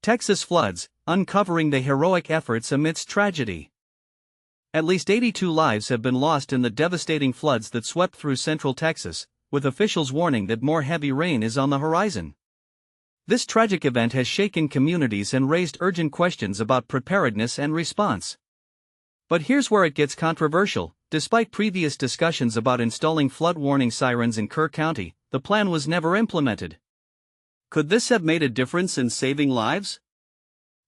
Texas floods, uncovering the heroic efforts amidst tragedy. At least 82 lives have been lost in the devastating floods that swept through central Texas, with officials warning that more heavy rain is on the horizon. This tragic event has shaken communities and raised urgent questions about preparedness and response. But here's where it gets controversial. Despite previous discussions about installing flood warning sirens in Kerr County, the plan was never implemented. Could this have made a difference in saving lives?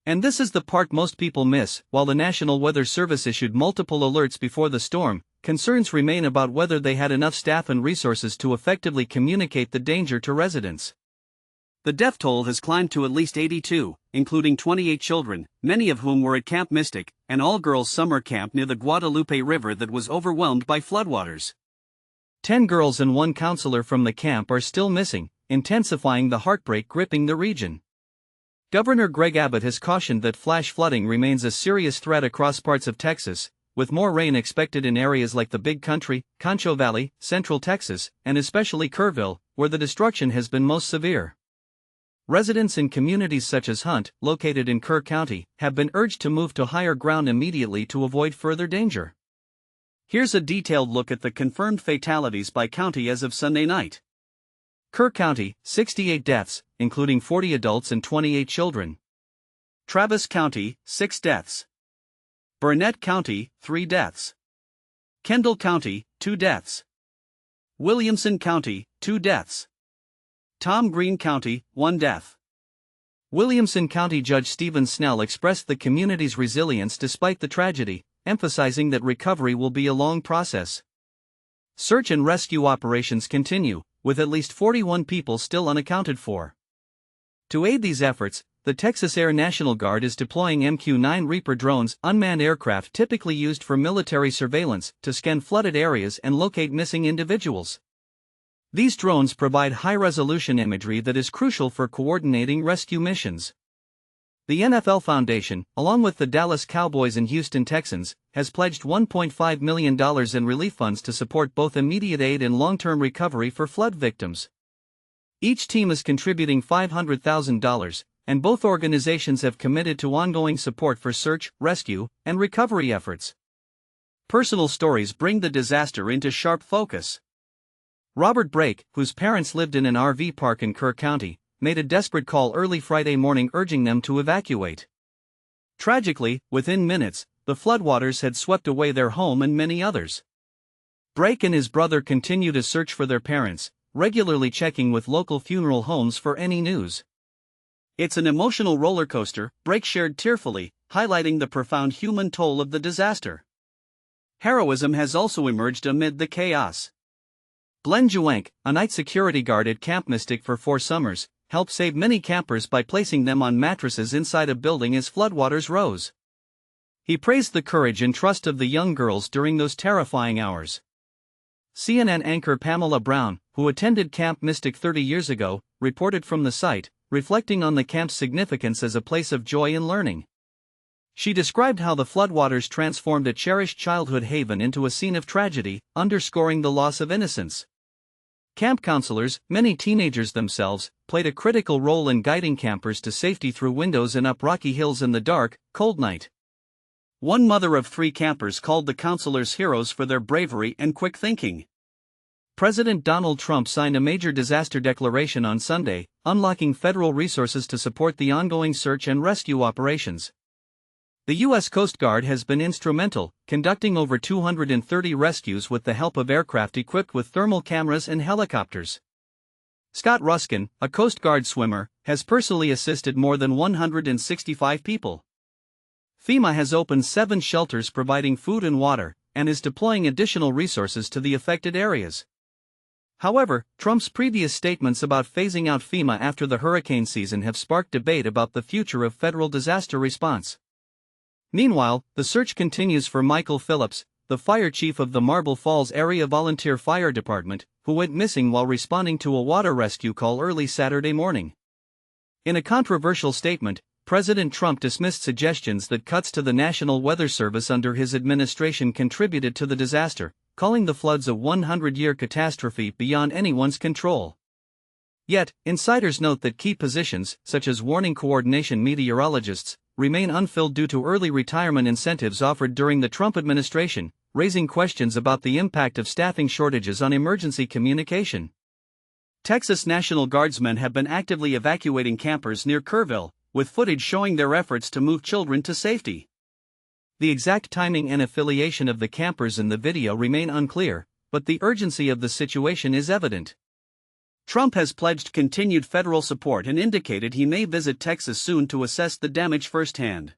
And this is the part most people miss. While the National Weather Service issued multiple alerts before the storm, concerns remain about whether they had enough staff and resources to effectively communicate the danger to residents. The death toll has climbed to at least 82, including 28 children, many of whom were at Camp Mystic, an all-girls summer camp near the Guadalupe River that was overwhelmed by floodwaters. 10 girls and 1 counselor from the camp are still missing, intensifying the heartbreak gripping the region. Governor Greg Abbott has cautioned that flash flooding remains a serious threat across parts of Texas, with more rain expected in areas like the Big Country, Concho Valley, Central Texas, and especially Kerrville, where the destruction has been most severe. Residents in communities such as Hunt, located in Kerr County, have been urged to move to higher ground immediately to avoid further danger. Here's a detailed look at the confirmed fatalities by county as of Sunday night. Kerr County, 68 deaths, including 40 adults and 28 children. Travis County, 6 deaths. Burnett County, 3 deaths. Kendall County, 2 deaths. Williamson County, 2 deaths. Tom Green County, 1 death. Williamson County Judge Stephen Snell expressed the community's resilience despite the tragedy, emphasizing that recovery will be a long process. Search and rescue operations continue, with at least 41 people still unaccounted for. To aid these efforts, the Texas Air National Guard is deploying MQ-9 Reaper drones, unmanned aircraft typically used for military surveillance, to scan flooded areas and locate missing individuals. These drones provide high-resolution imagery that is crucial for coordinating rescue missions. The NFL Foundation, along with the Dallas Cowboys and Houston Texans, has pledged $1.5 million in relief funds to support both immediate aid and long-term recovery for flood victims. Each team is contributing $500,000, and both organizations have committed to ongoing support for search, rescue, and recovery efforts. Personal stories bring the disaster into sharp focus. Robert Brake, whose parents lived in an RV park in Kerr County, made a desperate call early Friday morning urging them to evacuate. Tragically, within minutes, the floodwaters had swept away their home and many others. Brake and his brother continue to search for their parents, regularly checking with local funeral homes for any news. "It's an emotional roller coaster," Brake shared tearfully, highlighting the profound human toll of the disaster. Heroism has also emerged amid the chaos. Glenn Juenke, a night security guard at Camp Mystic for 4 summers, helped save many campers by placing them on mattresses inside a building as floodwaters rose. He praised the courage and trust of the young girls during those terrifying hours. CNN anchor Pamela Brown, who attended Camp Mystic 30 years ago, reported from the site, reflecting on the camp's significance as a place of joy and learning. She described how the floodwaters transformed a cherished childhood haven into a scene of tragedy, underscoring the loss of innocence. Camp counselors, many teenagers themselves, played a critical role in guiding campers to safety through windows and up rocky hills in the dark, cold night. One mother of 3 campers called the counselors heroes for their bravery and quick thinking. President Donald Trump signed a major disaster declaration on Sunday, unlocking federal resources to support the ongoing search and rescue operations. The U.S. Coast Guard has been instrumental, conducting over 230 rescues with the help of aircraft equipped with thermal cameras and helicopters. Scott Ruskin, a Coast Guard swimmer, has personally assisted more than 165 people. FEMA has opened 7 shelters providing food and water, and is deploying additional resources to the affected areas. However, Trump's previous statements about phasing out FEMA after the hurricane season have sparked debate about the future of federal disaster response. Meanwhile, the search continues for Michael Phillips, the fire chief of the Marble Falls Area Volunteer Fire Department, who went missing while responding to a water rescue call early Saturday morning. In a controversial statement, President Trump dismissed suggestions that cuts to the National Weather Service under his administration contributed to the disaster, calling the floods a 100-year catastrophe beyond anyone's control. Yet, insiders note that key positions, such as warning coordination meteorologists, remain unfilled due to early retirement incentives offered during the Trump administration, raising questions about the impact of staffing shortages on emergency communication. Texas National Guardsmen have been actively evacuating campers near Kerrville, with footage showing their efforts to move children to safety. The exact timing and affiliation of the campers in the video remain unclear, but the urgency of the situation is evident. Trump has pledged continued federal support and indicated he may visit Texas soon to assess the damage firsthand.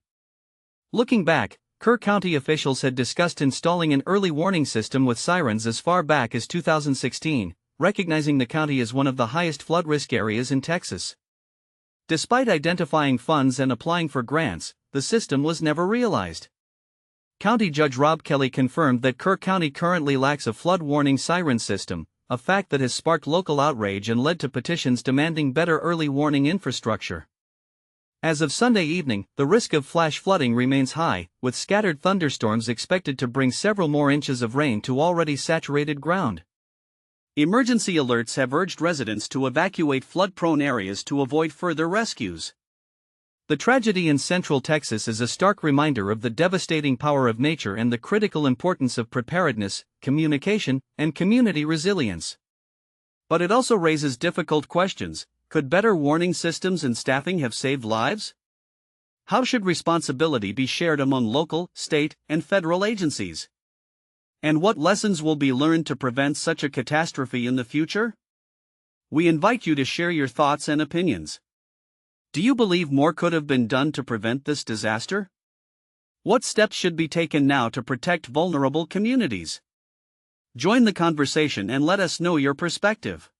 Looking back, Kerr County officials had discussed installing an early warning system with sirens as far back as 2016, recognizing the county as one of the highest flood risk areas in Texas. Despite identifying funds and applying for grants, the system was never realized. County Judge Rob Kelly confirmed that Kerr County currently lacks a flood warning siren system, a fact that has sparked local outrage and led to petitions demanding better early warning infrastructure. As of Sunday evening, the risk of flash flooding remains high, with scattered thunderstorms expected to bring several more inches of rain to already saturated ground. Emergency alerts have urged residents to evacuate flood-prone areas to avoid further rescues. The tragedy in Central Texas is a stark reminder of the devastating power of nature and the critical importance of preparedness, communication, and community resilience. But it also raises difficult questions. Could better warning systems and staffing have saved lives? How should responsibility be shared among local, state, and federal agencies? And what lessons will be learned to prevent such a catastrophe in the future? We invite you to share your thoughts and opinions. Do you believe more could have been done to prevent this disaster? What steps should be taken now to protect vulnerable communities? Join the conversation and let us know your perspective.